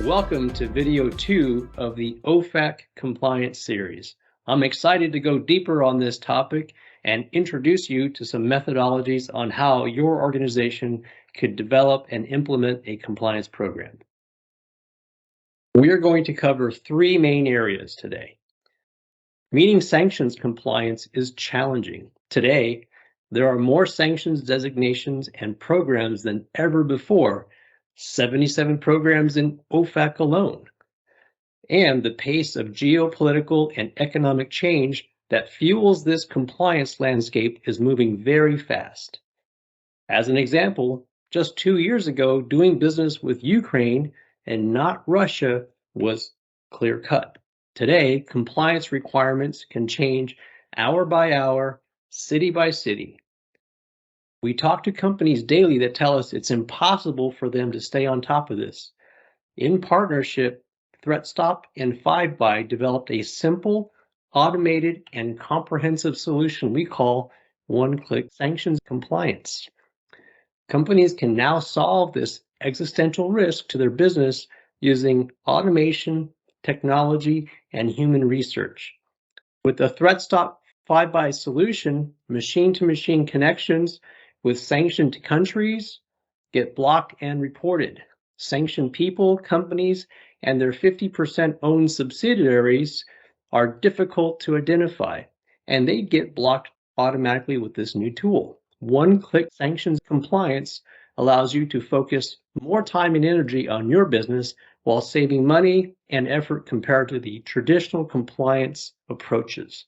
Welcome to video 2 of the OFAC compliance series. I'm excited to go deeper on this topic and introduce you to some methodologies on how your organization could develop and implement a compliance program. We are going to cover 3 main areas today. Meeting sanctions compliance is challenging. Today, there are more sanctions designations and programs than ever before, 77 programs in OFAC alone. And the pace of geopolitical and economic change that fuels this compliance landscape is moving very fast. As an example, just 2 years ago, doing business with Ukraine and not Russia was clear-cut. Today, compliance requirements can change hour by hour, city by city. We talk to companies daily that tell us it's impossible for them to stay on top of this. In partnership, ThreatSTOP and FiveBy developed a simple, automated, and comprehensive solution we call One-Click Sanctions Compliance. Companies can now solve this existential risk to their business using automation, technology, and human research. With the ThreatSTOP FiveBy solution, machine-to-machine connections with sanctioned countries get blocked and reported. Sanctioned people, companies, and their 50% owned subsidiaries are difficult to identify, and they get blocked automatically with this new tool. One-click sanctions compliance allows you to focus more time and energy on your business while saving money and effort compared to the traditional compliance approaches.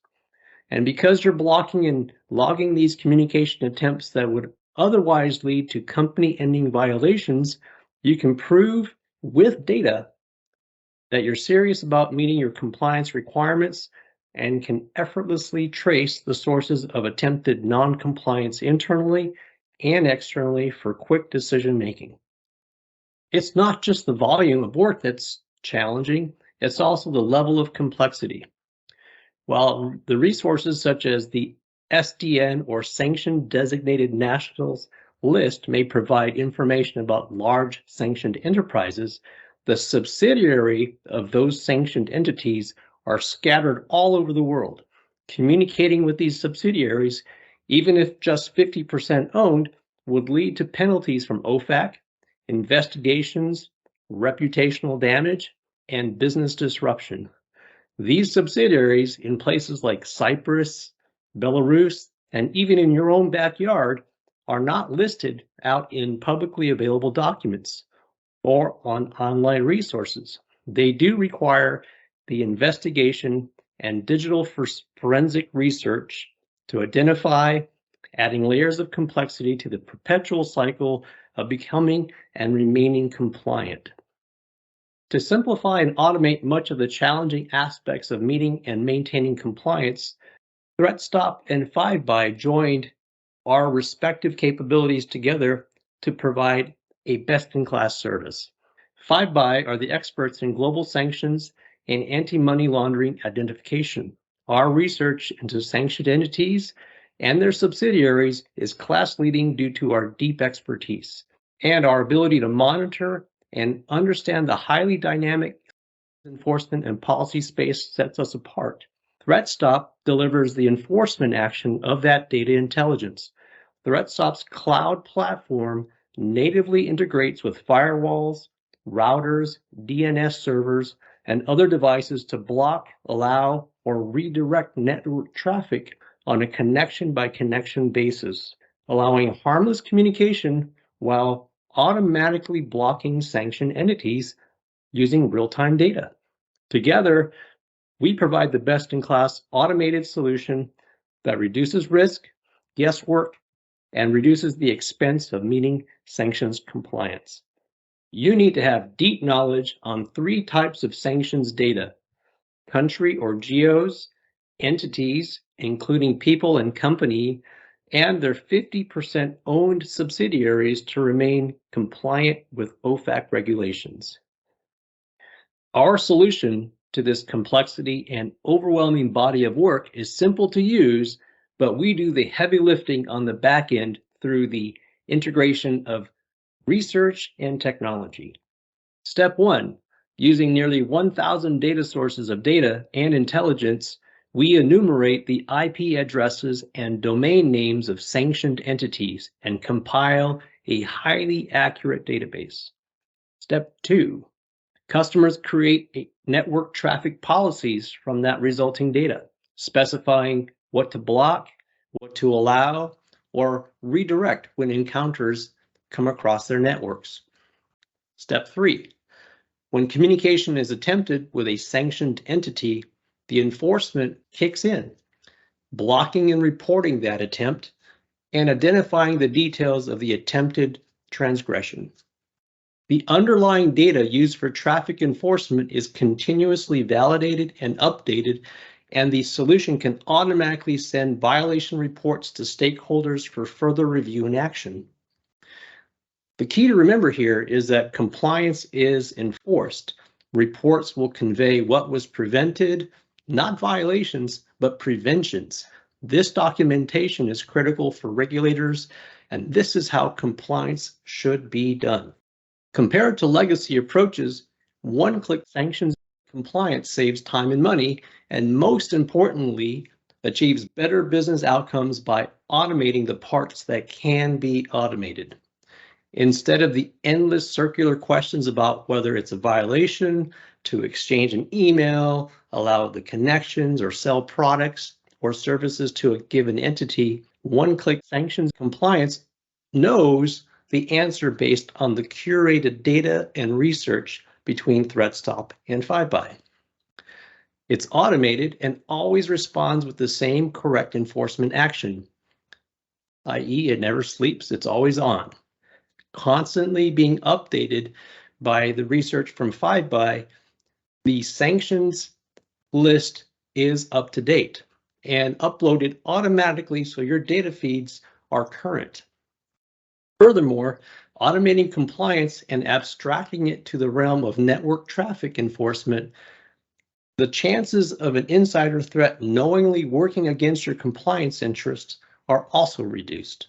And because you're blocking and logging these communication attempts that would otherwise lead to company-ending violations, you can prove with data that you're serious about meeting your compliance requirements and can effortlessly trace the sources of attempted non-compliance internally and externally for quick decision-making. It's not just the volume of work that's challenging, it's also the level of complexity. While the resources such as the SDN or Sanctioned Designated Nationals list may provide information about large sanctioned enterprises, the subsidiary of those sanctioned entities are scattered all over the world. Communicating with these subsidiaries, even if just 50% owned, would lead to penalties from OFAC, investigations, reputational damage, and business disruption. These subsidiaries in places like Cyprus, Belarus, and even in your own backyard are not listed out in publicly available documents or on online resources. They do require the investigation and digital forensic research to identify, adding layers of complexity to the perpetual cycle of becoming and remaining compliant. To simplify and automate much of the challenging aspects of meeting and maintaining compliance, ThreatSTOP and FiveBy joined our respective capabilities together to provide a best-in-class service. FiveBy are the experts in global sanctions and anti-money laundering identification. Our research into sanctioned entities and their subsidiaries is class-leading due to our deep expertise and our ability to monitor and understand the highly dynamic enforcement and policy space sets us apart. ThreatSTOP delivers the enforcement action of that data intelligence. ThreatSTOP's cloud platform natively integrates with firewalls, routers, DNS servers, and other devices to block, allow, or redirect network traffic on a connection-by-connection basis, allowing harmless communication while automatically blocking sanctioned entities using real-time data. Together, we provide the best-in-class automated solution that reduces risk, guesswork, and reduces the expense of meeting sanctions compliance. You need to have deep knowledge on 3 types of sanctions data: country or geos, entities, including people and company, and their 50% owned subsidiaries to remain compliant with OFAC regulations. Our solution to this complexity and overwhelming body of work is simple to use, but we do the heavy lifting on the back end through the integration of research and technology. Step 1, Using nearly 1,000 data sources of data and intelligence, we enumerate the IP addresses and domain names of sanctioned entities and compile a highly accurate database. Step 2. Customers create network traffic policies from that resulting data, specifying what to block, what to allow, or redirect when encounters come across their networks. Step 3. When communication is attempted with a sanctioned entity, the enforcement kicks in, blocking and reporting that attempt and identifying the details of the attempted transgression. The underlying data used for traffic enforcement is continuously validated and updated, and the solution can automatically send violation reports to stakeholders for further review and action. The key to remember here is that compliance is enforced. Reports will convey what was prevented, not violations, but preventions. This documentation is critical for regulators, and this is how compliance should be done. Compared to legacy approaches, one-click sanctions compliance saves time and money, and most importantly, achieves better business outcomes by automating the parts that can be automated. Instead of the endless circular questions about whether it's a violation, to exchange an email, allow the connections, or sell products or services to a given entity, one-click sanctions compliance knows the answer based on the curated data and research between ThreatSTOP and FiveBy. It's automated and always responds with the same correct enforcement action, i.e., it never sleeps, it's always on. Constantly being updated by the research from FiveBy, the sanctions list is up to date and uploaded automatically so your data feeds are current. Furthermore, automating compliance and abstracting it to the realm of network traffic enforcement, the chances of an insider threat knowingly working against your compliance interests are also reduced.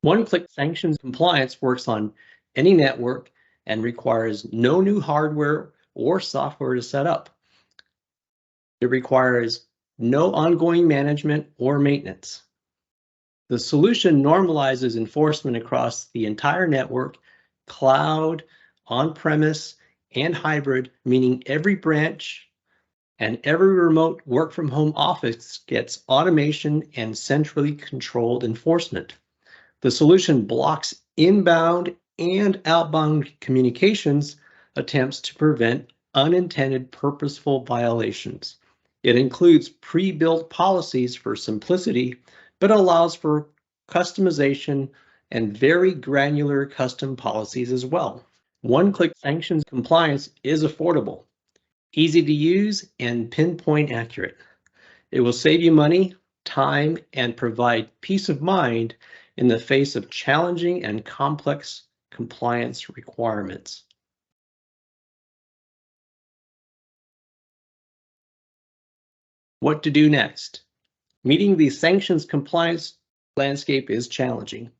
One-click sanctions compliance works on any network and requires no new hardware or software to set up. It requires no ongoing management or maintenance. The solution normalizes enforcement across the entire network, cloud, on-premise, and hybrid, meaning every branch and every remote work-from-home office gets automation and centrally controlled enforcement. The solution blocks inbound and outbound communications attempts to prevent unintended purposeful violations. It includes pre-built policies for simplicity, but allows for customization and very granular custom policies as well. One-click sanctions compliance is affordable, easy to use, and pinpoint accurate. It will save you money, time, and provide peace of mind in the face of challenging and complex compliance requirements. What to do next? Meeting the sanctions compliance landscape is challenging.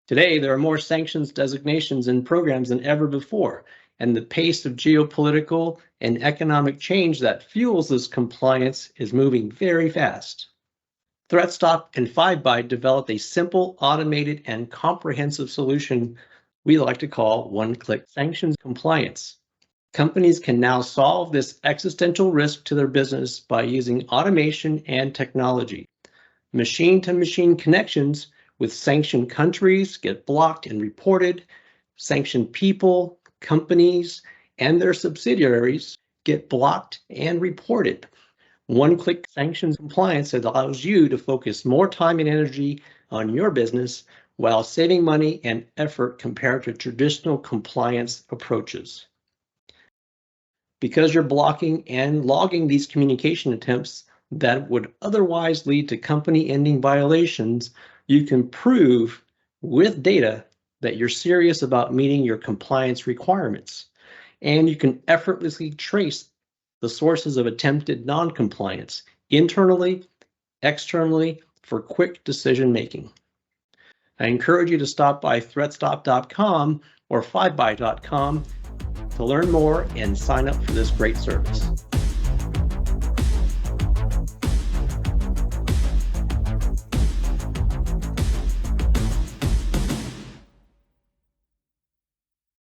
Today, there are more sanctions designations and programs than ever before, and the pace of geopolitical and economic change that fuels this compliance is moving very fast. ThreatSTOP and FiveBy developed a simple, automated, and comprehensive solution we like to call one-click sanctions compliance. Companies can now solve this existential risk to their business by using automation and technology. Machine-to-machine connections with sanctioned countries get blocked and reported. Sanctioned people, companies, and their subsidiaries get blocked and reported. One-click sanctions compliance allows you to focus more time and energy on your business while saving money and effort compared to traditional compliance approaches. Because you're blocking and logging these communication attempts that would otherwise lead to company-ending violations, you can prove with data that you're serious about meeting your compliance requirements, and you can effortlessly trace the sources of attempted non-compliance internally, externally, for quick decision-making. I encourage you to stop by threatstop.com or FiveBy.com to learn more and sign up for this great service.